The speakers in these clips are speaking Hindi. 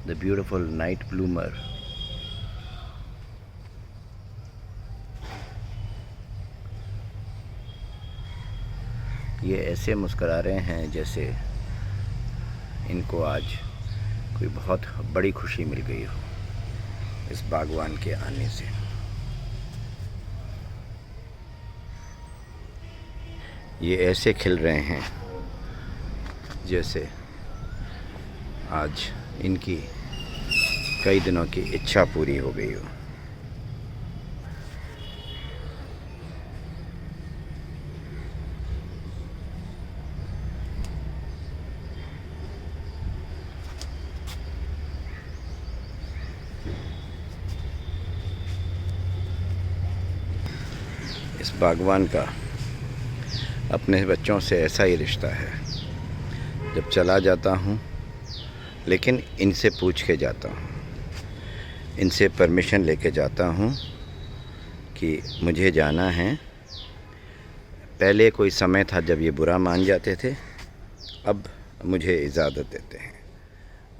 the beautiful night bloomer. ये ऐसे मुस्कुरा रहे हैं जैसे इनको आज कोई बहुत बड़ी खुशी मिल गई हो इस बागवान के आने से। ये ऐसे खिल रहे हैं जैसे आज इनकी कई दिनों की इच्छा पूरी हो गई हो। इस बागवान का अपने बच्चों से ऐसा ही रिश्ता है। जब चला जाता हूँ लेकिन इनसे पूछ के जाता हूँ, इनसे परमिशन लेके जाता हूँ कि मुझे जाना है। पहले कोई समय था जब ये बुरा मान जाते थे, अब मुझे इजाज़त देते हैं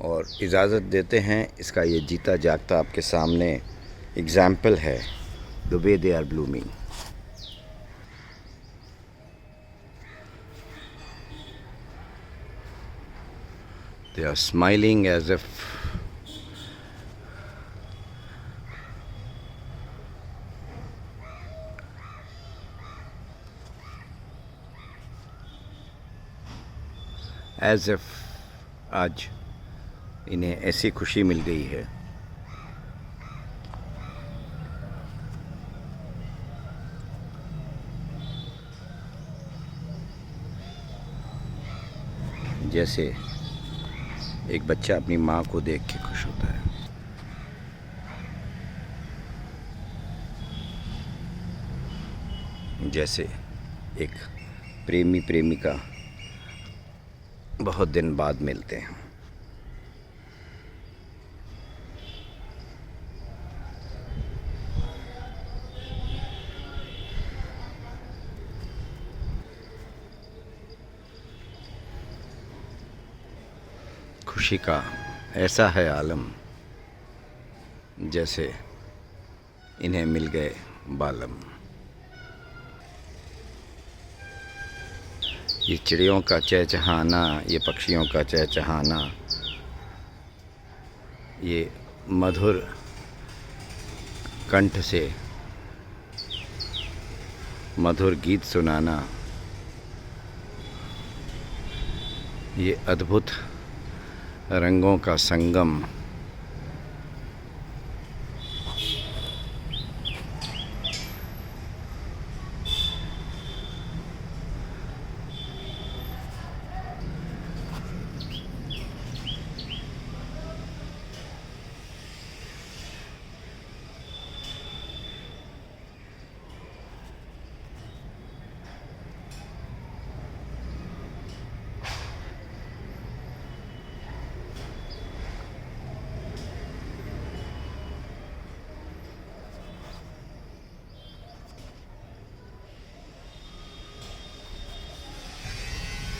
और इजाज़त देते हैं। इसका ये जीता जागता आपके सामने एग्ज़ाम्पल है, the way they are blooming. They are smiling as if आज इन्हें ऐसी खुशी मिल गई है। जैसे एक बच्चा अपनी माँ को देख के खुश होता है। जैसे एक प्रेमी प्रेमिका बहुत दिन बाद मिलते हैं। खुशी का ऐसा है आलम जैसे इन्हें मिल गए बालम। ये चिड़ियों का चहचहाना, ये पक्षियों का चहचहाना, ये मधुर कंठ से मधुर गीत सुनाना, ये अद्भुत रंगों का संगम,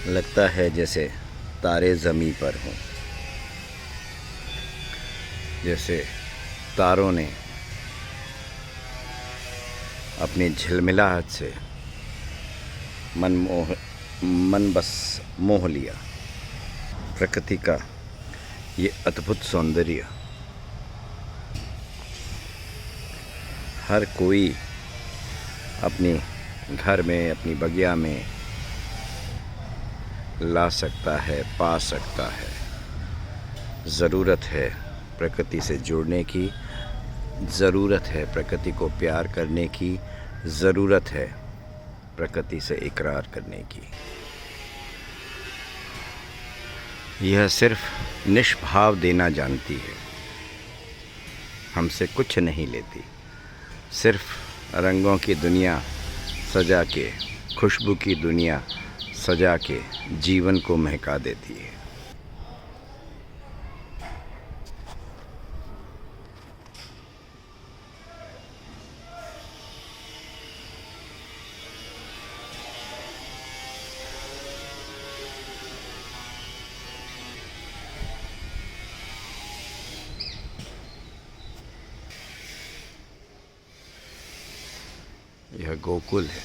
लगता है जैसे तारे ज़मीं पर हों, जैसे तारों ने अपनी झिलमिलाहट से मन बस मोह लिया। प्रकृति का ये अद्भुत सौंदर्य हर कोई अपने घर में, अपनी बगिया में ला सकता है, पा सकता है। ज़रूरत है प्रकृति से जुड़ने की, ज़रूरत है प्रकृति को प्यार करने की, ज़रूरत है प्रकृति से इकरार करने की। यह सिर्फ निष्भाव देना जानती है, हमसे कुछ नहीं लेती। सिर्फ रंगों की दुनिया सजा के, खुशबू की दुनिया सजा के जीवन को महका देती है। गोकुल है,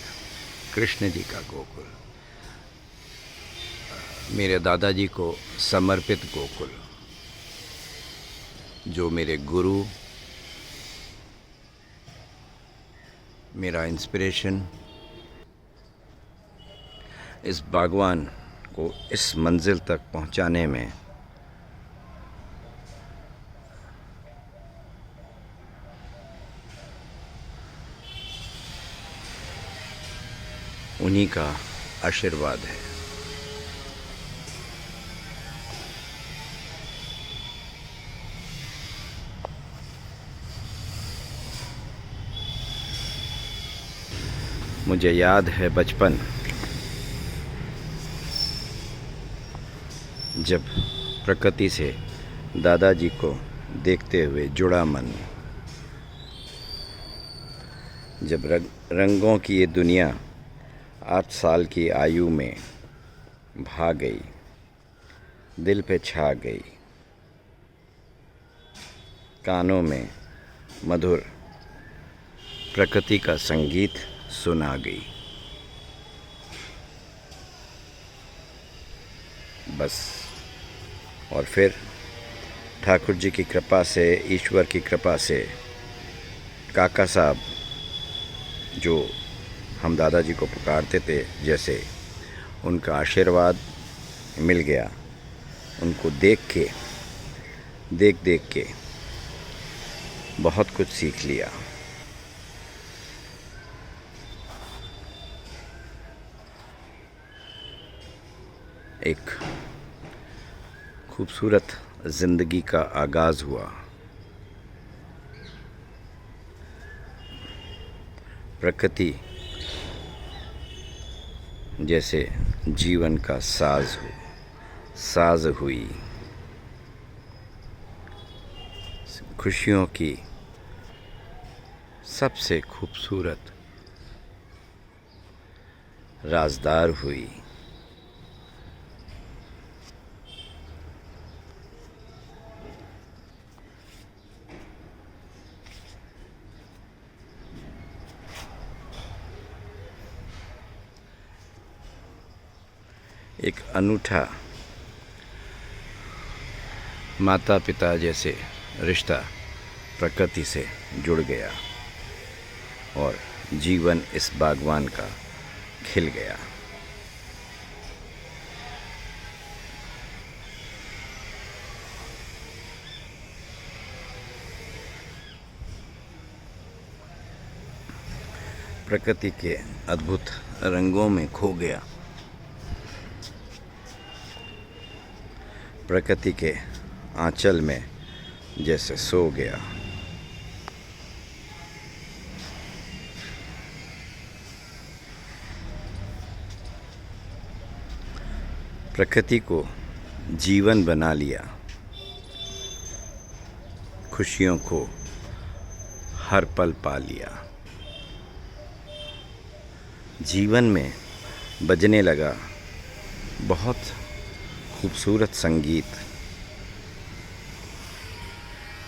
कृष्ण जी का गोकुल, मेरे दादाजी को समर्पित गोकुल, जो मेरे गुरु, मेरा इंस्पिरेशन, इस बागवान को इस मंजिल तक पहुंचाने में उन्हीं का आशीर्वाद है। मुझे याद है बचपन, जब प्रकृति से दादाजी को देखते हुए जुड़ा मन, जब रंगों की ये दुनिया 8 साल की आयु में भा गई, दिल पे छा गई, कानों में मधुर प्रकृति का संगीत सुना गई। बस, और फिर ठाकुर जी की कृपा से, ईश्वर की कृपा से, काका साहब जो हम दादाजी को पुकारते थे, जैसे उनका आशीर्वाद मिल गया। उनको देख के बहुत कुछ सीख लिया। एक खूबसूरत ज़िंदगी का आगाज़ हुआ। प्रकृति जैसे जीवन का साज हुई, खुशियों की सबसे खूबसूरत राजदार हुई। एक अनूठा माता पिता जैसे रिश्ता प्रकृति से जुड़ गया और जीवन इस बागवान का खिल गया। प्रकृति के अद्भुत रंगों में खो गया। प्रकृति के आंचल में जैसे सो गया। प्रकृति को जीवन बना लिया। खुशियों को हर पल पा लिया। जीवन में बजने लगा बहुत खूबसूरत संगीत।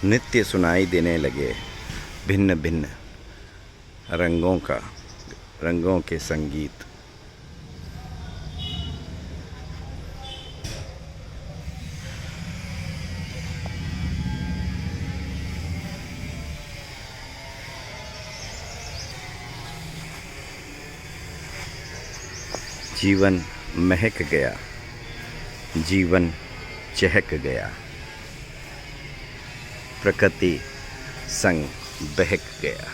नित्य सुनाई देने लगे भिन्न भिन्न रंगों के संगीत। जीवन महक गया, जीवन चहक गया, प्रकृति संग बहक गया।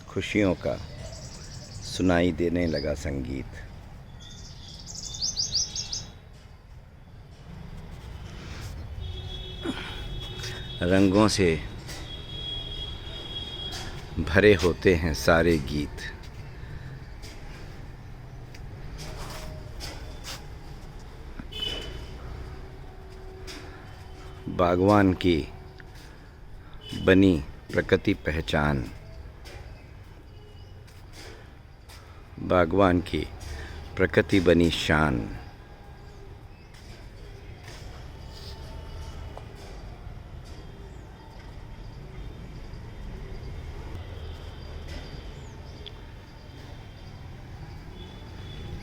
खुशियों का सुनाई देने लगा संगीत। रंगों से भरे होते हैं सारे गीत। बागवान की बनी प्रकृति पहचान, बागवान की प्रकृति बनी शान।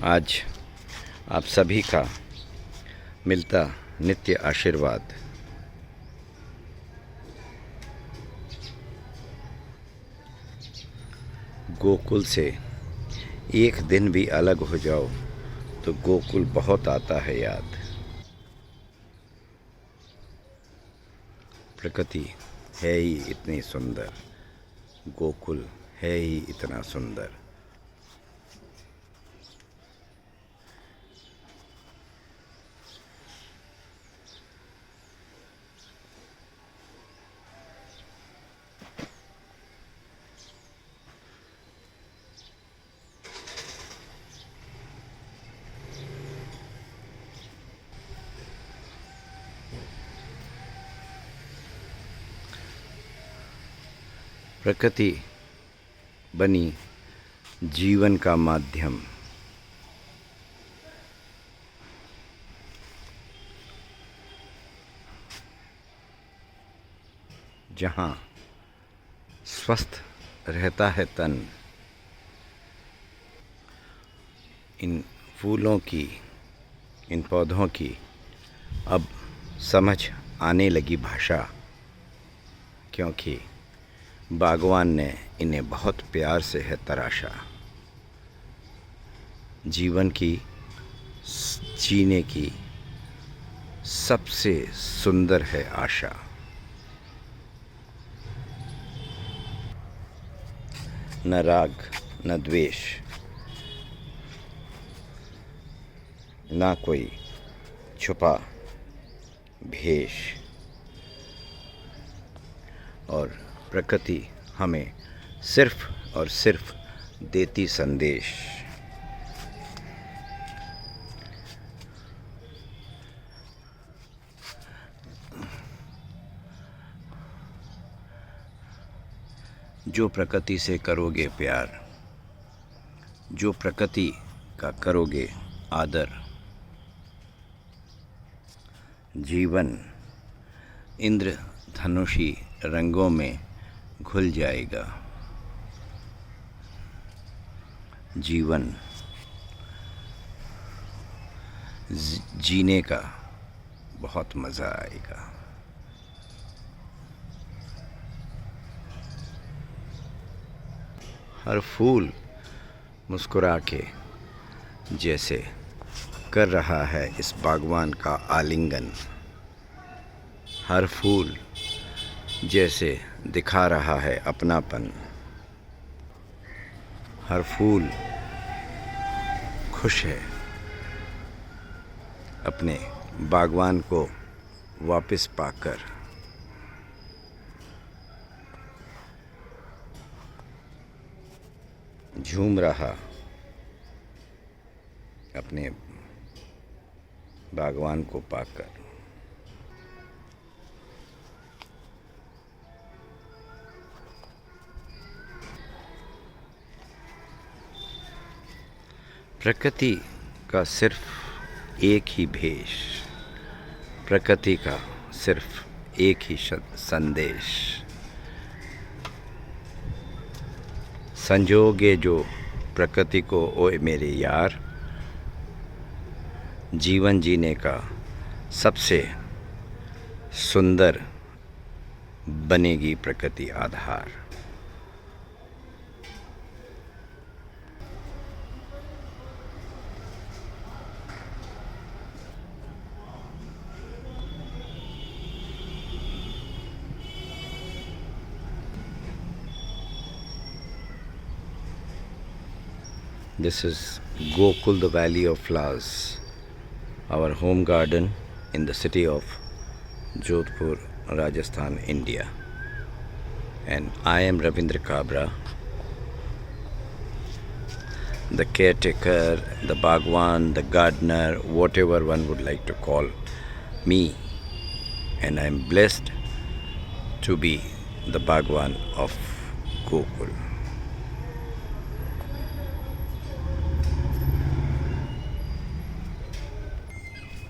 आज आप सभी का मिलता नित्य आशीर्वाद। गोकुल से एक दिन भी अलग हो जाओ तो गोकुल बहुत आता है याद। प्रकृति है ही इतनी सुंदर, गोकुल है ही इतना सुंदर। प्रकृति बनी जीवन का माध्यम। जहाँ स्वस्थ रहता है तन, इन फूलों की, इन पौधों की अब समझ आने लगी भाषा, क्योंकि बागवान ने इन्हें बहुत प्यार से है तराशा। जीवन की, जीने की सबसे सुंदर है आशा। न राग न द्वेष, ना कोई छुपा भेष, और प्रकृति हमें सिर्फ और सिर्फ देती संदेश। जो प्रकृति से करोगे प्यार, जो प्रकृति का करोगे आदर, जीवन इंद्रधनुषी रंगों में घुल जाएगा। जीवन जीने का बहुत मज़ा आएगा। हर फूल मुस्कुरा के जैसे कर रहा है इस बागवान का आलिंगन। हर फूल जैसे दिखा रहा है अपनापन। हर फूल खुश है अपने बागवान को वापस पाकर। झूम रहा अपने बागवान को पाकर। प्रकृति का सिर्फ एक ही भेष, प्रकृति का सिर्फ एक ही संदेश। संजोगे जो प्रकृति को ओए मेरे यार, जीवन जीने का सबसे सुंदर बनेगी प्रकृति आधार। This is Gokul, the Valley of Flowers, our home garden in the city of Jodhpur, Rajasthan, India. And I am Ravindra Kabra, the caretaker, the Bhagwan, the gardener, whatever one would like to call me. And I am blessed to be the Bhagwan of Gokul.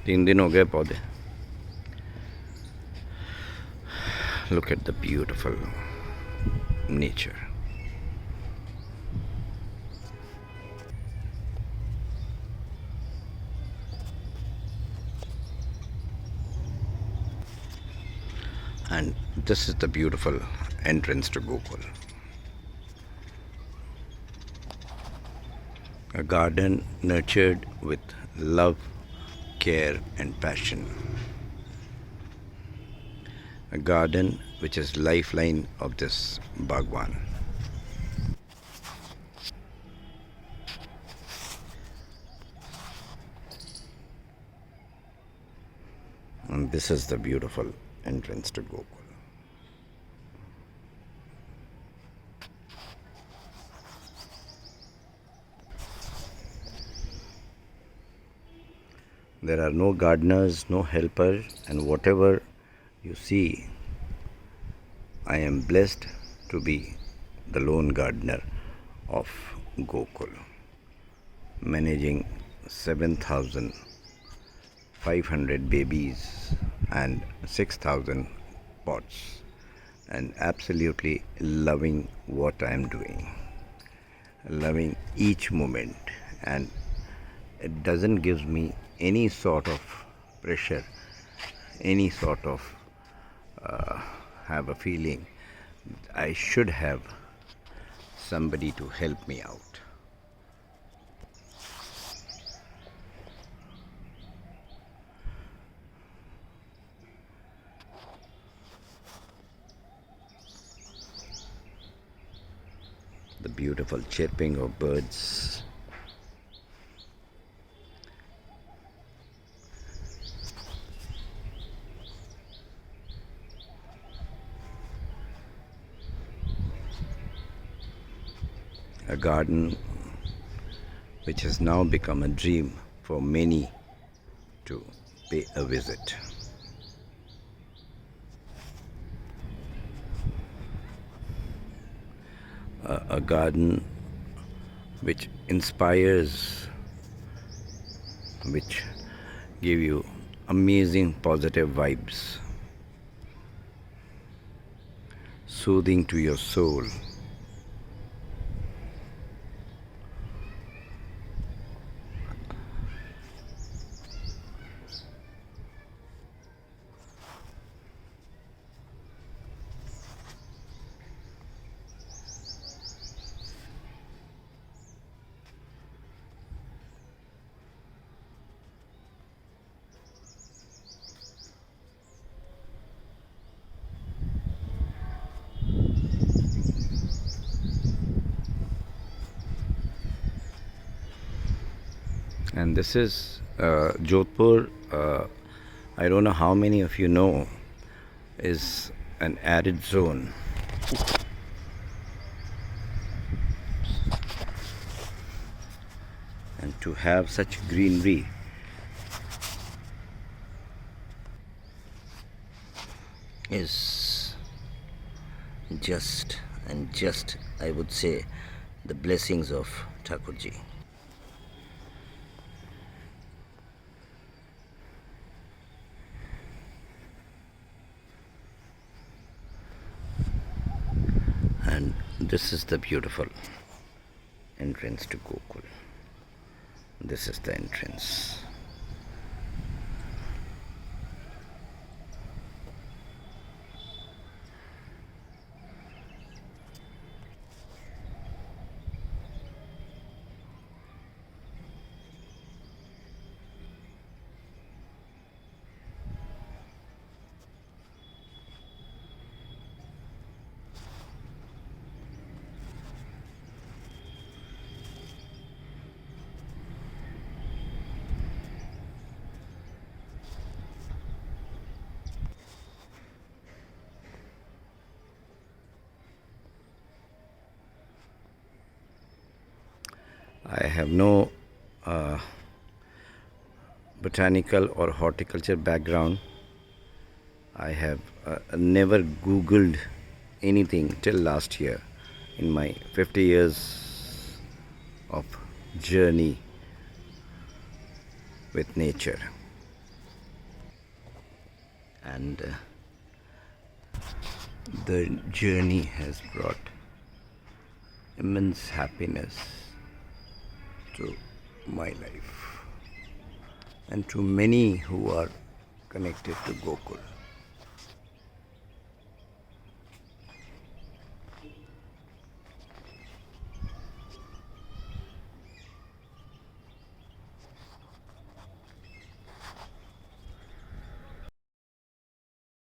तीन दिन हो गए पौधे। Look at the beautiful nature. And this is the beautiful entrance to Gokul. A garden nurtured with love, care and passion. A garden which is lifeline of this Bhagwan. And this is the beautiful entrance to Gokul. There are no gardeners, no helper, and whatever you see, I am blessed to be the lone gardener of Gokul, managing 7,500 babies and 6,000 pots, and absolutely loving what I am doing, loving each moment, and it doesn't give me any sort of pressure, any sort of have a feeling I should have somebody to help me out. The beautiful chirping of birds. A garden which has now become a dream for many to pay a visit. A garden which inspires, which give you amazing positive vibes, soothing to your soul. And this is Jodhpur. I don't know how many of you know, is an arid zone. And to have such greenery is just I would say the blessings of Thakurji. And this is the beautiful entrance to Gokul. This is the entrance. I have no botanical or horticulture background. I have never Googled anything till last year in my 50 years of journey with nature. And the journey has brought immense happiness to my life and to many who are connected to Gokul.